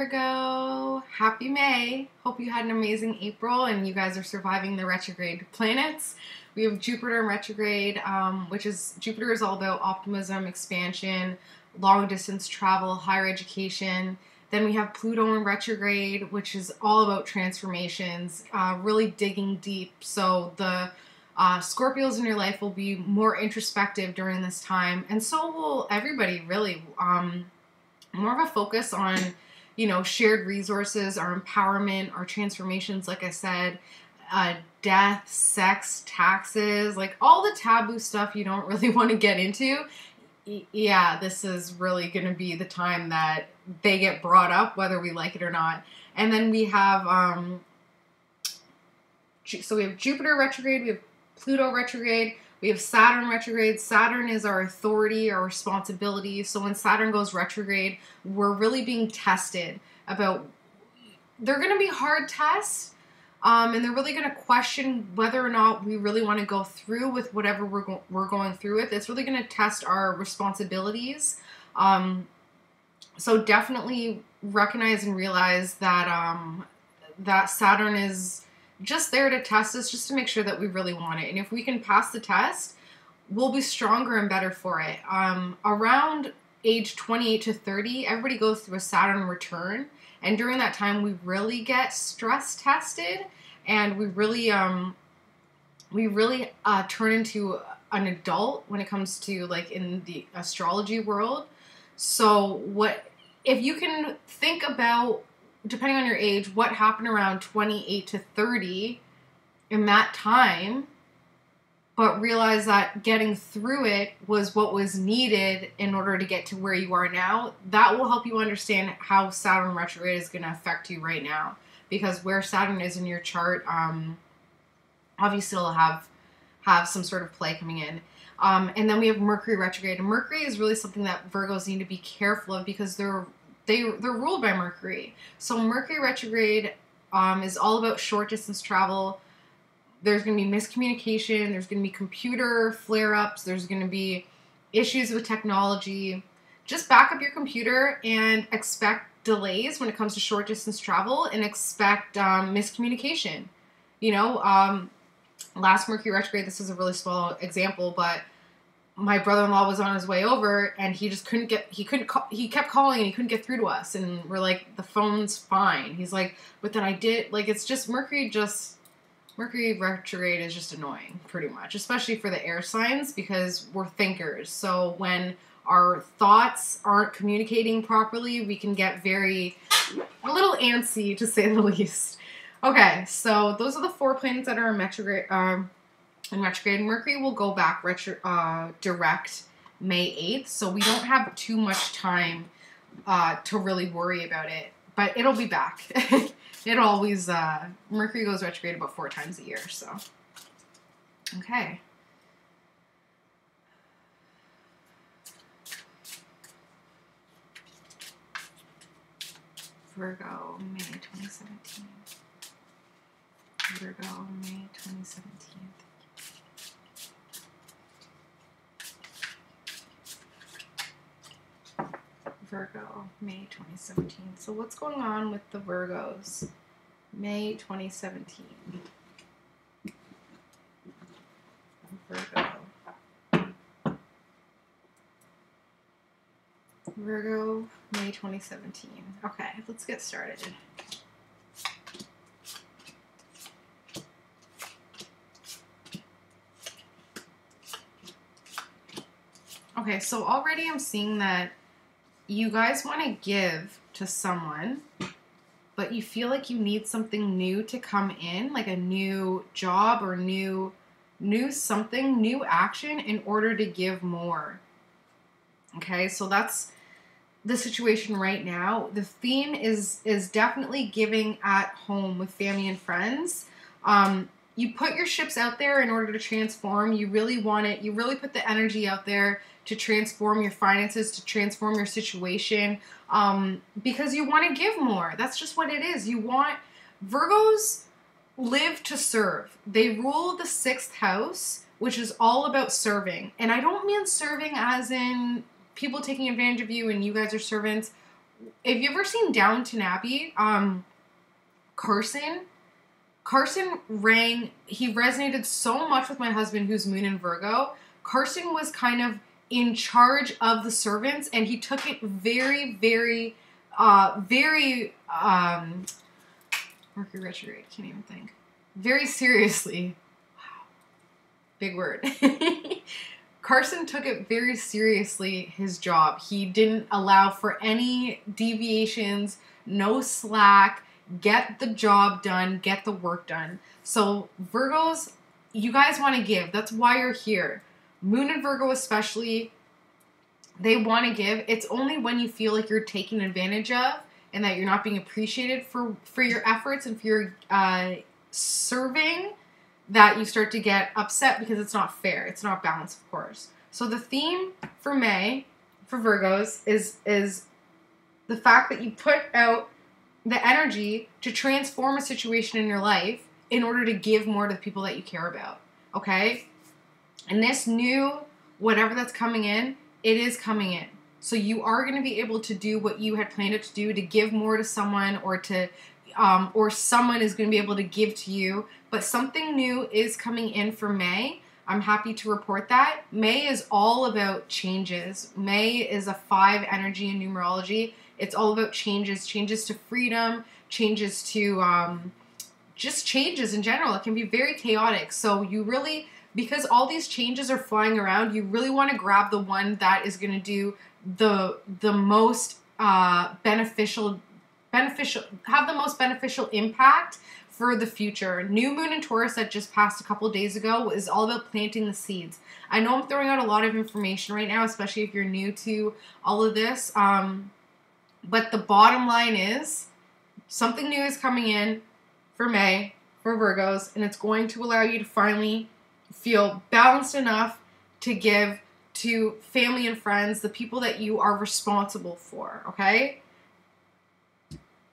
Virgo, happy May. Hope you had an amazing April and you guys are surviving the retrograde planets. We have Jupiter in retrograde, which is Jupiter is all about optimism, expansion, long distance travel, higher education. Then we have Pluto in retrograde, which is all about transformations, really digging deep. So the Scorpios in your life will be more introspective during this time, and so will everybody, really. More of a focus on, shared resources, our empowerment, our transformations, like I said, death, sex, taxes, like all the taboo stuff you don't really want to get into. Yeah, this is really going to be the time that they get brought up, whether we like it or not. And then we have, so we have Jupiter retrograde, we have Pluto retrograde, we have Saturn retrograde. Saturn is our authority, our responsibility. So when Saturn goes retrograde, we're really being tested about, they're going to be hard tests, and they're really going to question whether or not we really want to go through with whatever we're going through with. It's really going to test our responsibilities. So definitely recognize and realize that that Saturn is just there to test us, just to make sure that we really want it. And if we can pass the test, we'll be stronger and better for it. Around age 28 to 30, everybody goes through a Saturn return. And during that time, we really get stress tested, and we really turn into an adult when it comes to, like, in the astrology world. So if you can think about, depending on your age, what happened around 28 to 30 in that time, but realize that getting through it was what was needed in order to get to where you are now, that will help you understand how Saturn retrograde is going to affect you right now. Because where Saturn is in your chart, obviously it'll have some sort of play coming in. And then we have Mercury retrograde. And Mercury is really something that Virgos need to be careful of, because they're ruled by Mercury. So Mercury retrograde is all about short distance travel. There's going to be miscommunication. There's going to be computer flare-ups. There's going to be issues with technology. Just back up your computer and expect delays when it comes to short distance travel, and expect miscommunication. Last Mercury retrograde, this is a really small example, but my brother-in-law was on his way over, and he kept calling and he couldn't get through to us. And we're like, the phone's fine. He's like, but then it's just Mercury retrograde is just annoying, pretty much, especially for the air signs, because we're thinkers. So when our thoughts aren't communicating properly, we can get a little antsy, to say the least. Okay, so those are the 4 planets that are in retrograde. Mercury will go back direct May 8th, so we don't have too much time to really worry about it, but it'll be back. It always, Mercury goes retrograde about 4 times a year, so. Okay. Virgo, May 2017. Virgo, May 2017. Virgo, May 2017. So what's going on with the Virgos? May 2017. Virgo, May 2017. Okay, let's get started. Okay, so already I'm seeing that you guys want to give to someone, but you feel like you need something new to come in, like a new job or new something, new action, in order to give more. Okay, so that's the situation right now. The theme is definitely giving at home with family and friends. You put your ships out there in order to transform. You really want it. You really put the energy out there to transform your finances, to transform your situation, because you want to give more. That's just what it is. Virgos live to serve. They rule the 6th house, which is all about serving. And I don't mean serving as in people taking advantage of you and you guys are servants. if you've ever seen Downton Abbey, Carson he resonated so much with my husband who's Moon in Virgo. Carson was kind of in charge of the servants, and he took it very, very, Mercury retrograde, can't even think. Very seriously. Wow. Big word. Carson took it very seriously, his job. He didn't allow for any deviations, no slack, get the job done, get the work done. So Virgos, you guys want to give. That's why you're here. Moon and Virgo especially, they want to give. It's only when you feel like you're taken advantage of and that you're not being appreciated for your efforts and for your serving that you start to get upset because it's not fair. It's not balanced, of course. So the theme for May, for Virgos, is the fact that you put out the energy to transform a situation in your life in order to give more to the people that you care about, okay? And this new, whatever that's coming in, it is coming in. So you are going to be able to do what you had planned it to do, to give more to someone, or someone is going to be able to give to you. But something new is coming in for May. I'm happy to report that. May is all about changes. May is a 5 energy in numerology. It's all about changes to freedom, changes to just changes in general. It can be very chaotic. So you really, because all these changes are flying around, you really want to grab the one that is going to do the most beneficial, have the most beneficial impact for the future. New moon in Taurus that just passed a couple of days ago is all about planting the seeds. I know I'm throwing out a lot of information right now, especially if you're new to all of this. But the bottom line is something new is coming in for May, for Virgos, and it's going to allow you to finally feel balanced enough to give to family and friends, the people that you are responsible for, okay?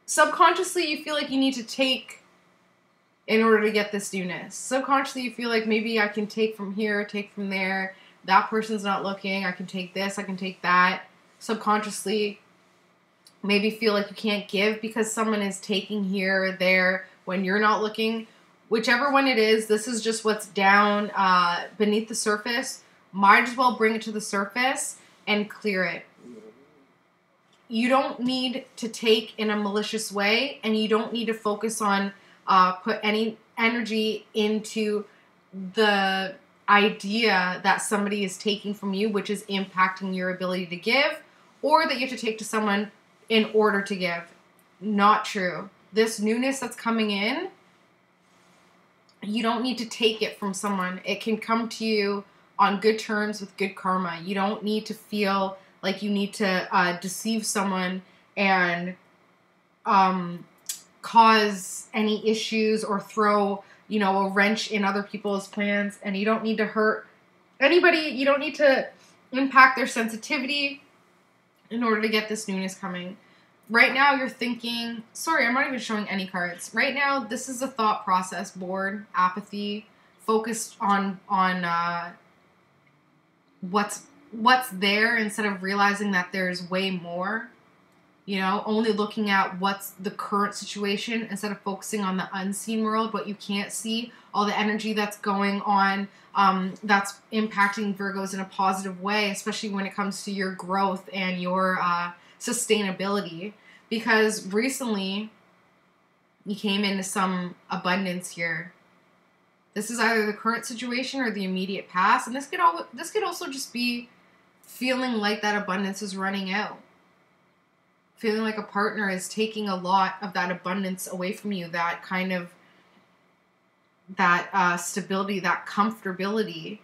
Subconsciously, you feel like you need to take in order to get this newness. Subconsciously, you feel like maybe I can take from here, take from there. That person's not looking. I can take this, I can take that. Subconsciously, maybe feel like you can't give because someone is taking here or there when you're not looking. Whichever one it is, this is just what's down beneath the surface. Might as well bring it to the surface and clear it. You don't need to take in a malicious way, and you don't need to focus on put any energy into the idea that somebody is taking from you, which is impacting your ability to give, or that you have to take to someone in order to give. Not true. This newness that's coming in, you don't need to take it from someone. It can come to you on good terms with good karma. You don't need to feel like you need to deceive someone and cause any issues or throw, a wrench in other people's plans. And you don't need to hurt anybody. You don't need to impact their sensitivity in order to get this newness coming. Right now you're thinking, sorry, I'm not even showing any cards. Right now, this is a thought process board, apathy, focused on what's there instead of realizing that there's way more. Only looking at what's the current situation instead of focusing on the unseen world, what you can't see, all the energy that's going on, that's impacting Virgos in a positive way, especially when it comes to your growth and your sustainability. Because recently you came into some abundance here. This is either the current situation or the immediate past, and this could also just be feeling like that abundance is running out. Feeling like a partner is taking a lot of that abundance away from you, that kind of, that stability, that comfortability.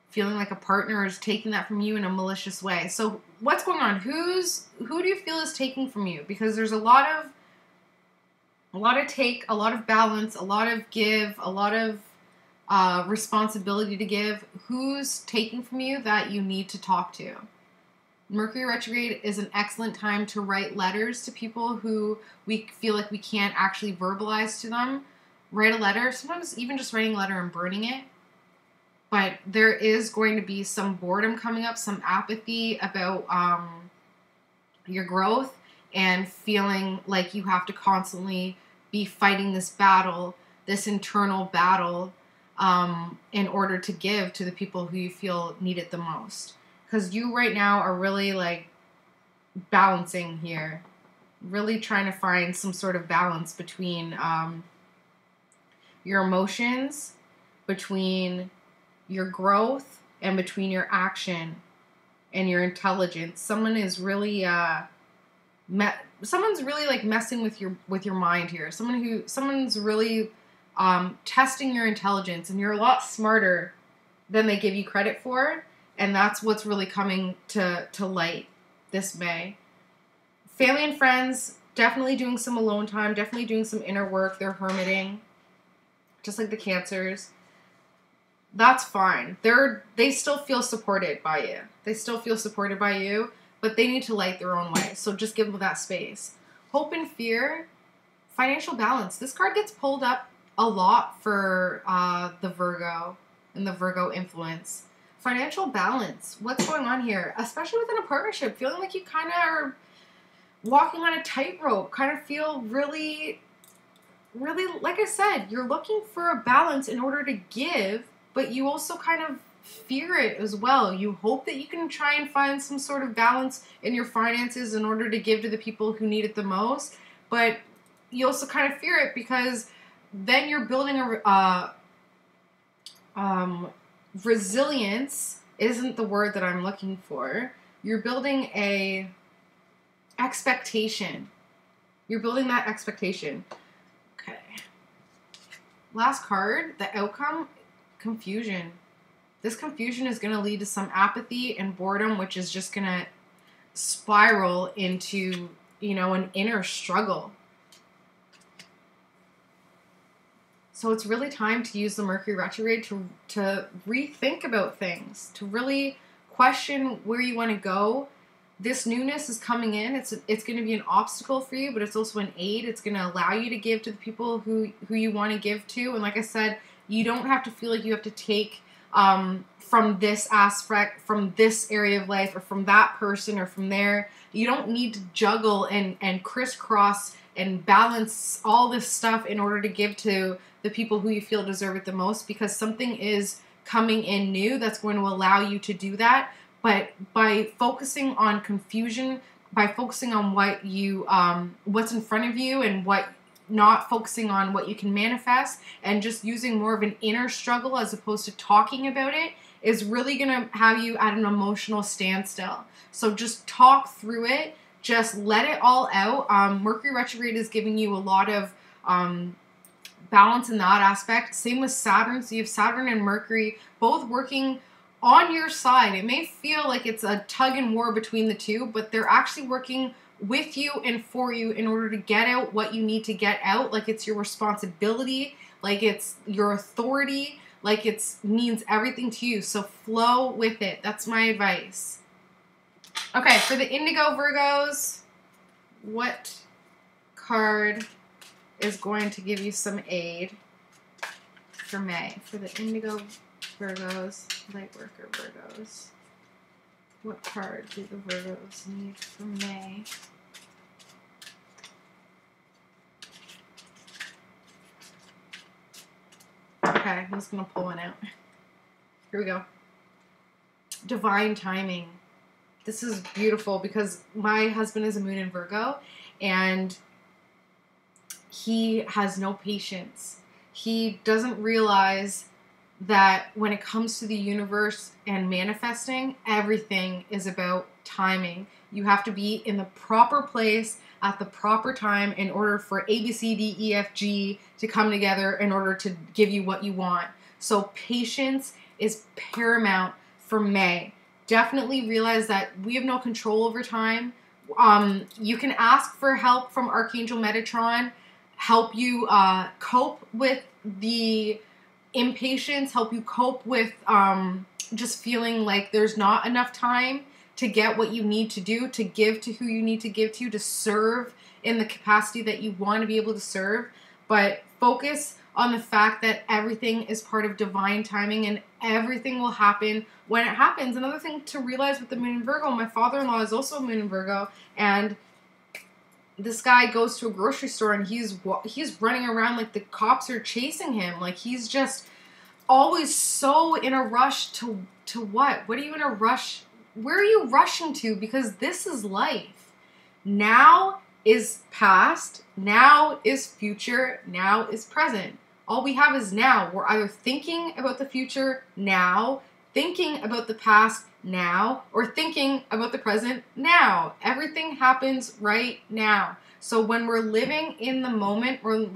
Feeling like a partner is taking that from you in a malicious way. So what's going on? Who do you feel is taking from you? Because there's a lot of take, a lot of balance, a lot of give, a lot of responsibility to give. Who's taking from you that you need to talk to? Mercury retrograde is an excellent time to write letters to people who we feel like we can't actually verbalize to them. Write a letter, sometimes even just writing a letter and burning it. But there is going to be some boredom coming up, some apathy about your growth. and feeling like you have to constantly be fighting this battle, this internal battle, in order to give to the people who you feel need it the most. Because you right now are really like balancing here, really trying to find some sort of balance between your emotions, between your growth, and between your action and your intelligence. Someone is really someone's really like messing with your mind here. Someone's really testing your intelligence, and you're a lot smarter than they give you credit for, and that's what's really coming to light this May. Family and friends definitely doing some alone time, definitely doing some inner work. They're hermiting, just like the Cancers. That's fine. They still feel supported by you. They still feel supported by you, but they need to light their own way. So just give them that space. Hope and fear, financial balance. This card gets pulled up a lot for the Virgo and the Virgo influence. Financial balance. What's going on here? Especially within a partnership, feeling like you kind of are walking on a tightrope, kind of feel really, really, like I said, you're looking for a balance in order to give, but you also kind of fear it as well. You hope that you can try and find some sort of balance in your finances in order to give to the people who need it the most, but you also kind of fear it because then you're building a resilience isn't the word that I'm looking for. You're building a expectation. You're building that expectation. Okay. Last card, the outcome, confusion. This confusion is going to lead to some apathy and boredom, which is just going to spiral into, an inner struggle. So it's really time to use the Mercury retrograde to rethink about things, to really question where you want to go. This newness is coming in. It's going to be an obstacle for you, but it's also an aid. It's going to allow you to give to the people who you want to give to. And like I said, you don't have to feel like you have to take from this aspect, from this area of life, or from that person, or from there. You don't need to juggle and crisscross and balance all this stuff in order to give to the people who you feel deserve it the most, because something is coming in new that's going to allow you to do that. But by focusing on confusion, by focusing on what you what's in front of you, and not focusing on what you can manifest, and just using more of an inner struggle as opposed to talking about it, is really going to have you at an emotional standstill. So just talk through it. Just let it all out. Mercury retrograde is giving you a lot of balance in that aspect. Same with Saturn. So you have Saturn and Mercury both working on your side. It may feel like it's a tug and war between the two, but they're actually working with you and for you in order to get out what you need to get out. Like it's your responsibility, like it's your authority, like it means everything to you. So flow with it. That's my advice. Okay, for the Indigo Virgos, what card is going to give you some aid for May? For the Indigo Virgos, Lightworker Virgos, what card do the Virgos need for May? Okay, I'm just going to pull one out. Here we go. Divine timing. This is beautiful because my husband is a moon in Virgo, and he has no patience. He doesn't realize that when it comes to the universe and manifesting, everything is about timing. You have to be in the proper place at the proper time in order for A, B, C, D, E, F, G to come together in order to give you what you want. So patience is paramount for May. Definitely realize that we have no control over time. You can ask for help from Archangel Metatron, help you cope with the impatience, help you cope with just feeling like there's not enough time to get what you need to do, to give to who you need to give to serve in the capacity that you want to be able to serve. But focus on the fact that everything is part of divine timing and everything will happen when it happens. Another thing to realize with the moon in Virgo, my father-in-law is also a moon in Virgo, and this guy goes to a grocery store and he's running around like the cops are chasing him. Like he's just always so in a rush to what? What are you in a rush? Where are you rushing to? Because this is life. Now is past. Now is future. Now is present. All we have is now. We're either thinking about the future now, thinking about the past now, or thinking about the present now. Everything happens right now. So when we're living in the moment, when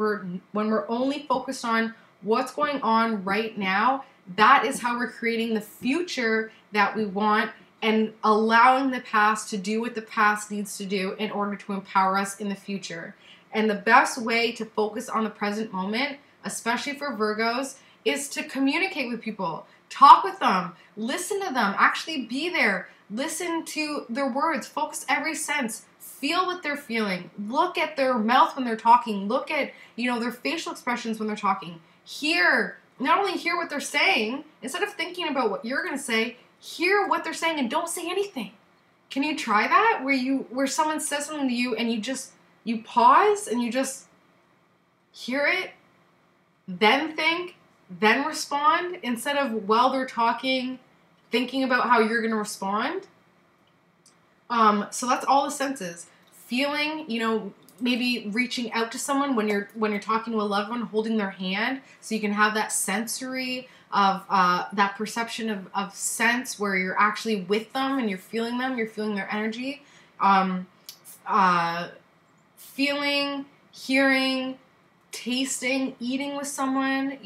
we're only focused on what's going on right now, that is how we're creating the future that we want and allowing the past to do what the past needs to do in order to empower us in the future. And the best way to focus on the present moment, especially for Virgos, is to communicate with people. Talk with them. Listen to them. Actually be there. Listen to their words. Focus every sense. Feel what they're feeling. Look at their mouth when they're talking. Look at, their facial expressions when they're talking. Not only hear what they're saying, instead of thinking about what you're going to say, hear what they're saying and don't say anything. Can you try that? Where someone says something to you and you pause and you just hear it, then think, then respond, instead of while they're talking, thinking about how you're going to respond. So that's all the senses. Feeling, maybe reaching out to someone when you're talking to a loved one, holding their hand, so you can have that sensory of that perception of sense where you're actually with them and you're feeling their energy. Feeling, hearing, tasting, eating with someone,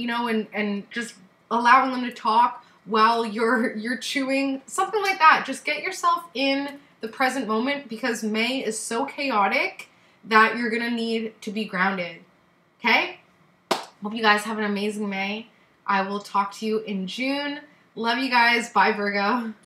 and just allowing them to talk while you're chewing, something like that. Just get yourself in the present moment, because May is so chaotic that you're gonna need to be grounded. Okay? Hope you guys have an amazing May. I will talk to you in June. Love you guys. Bye, Virgo.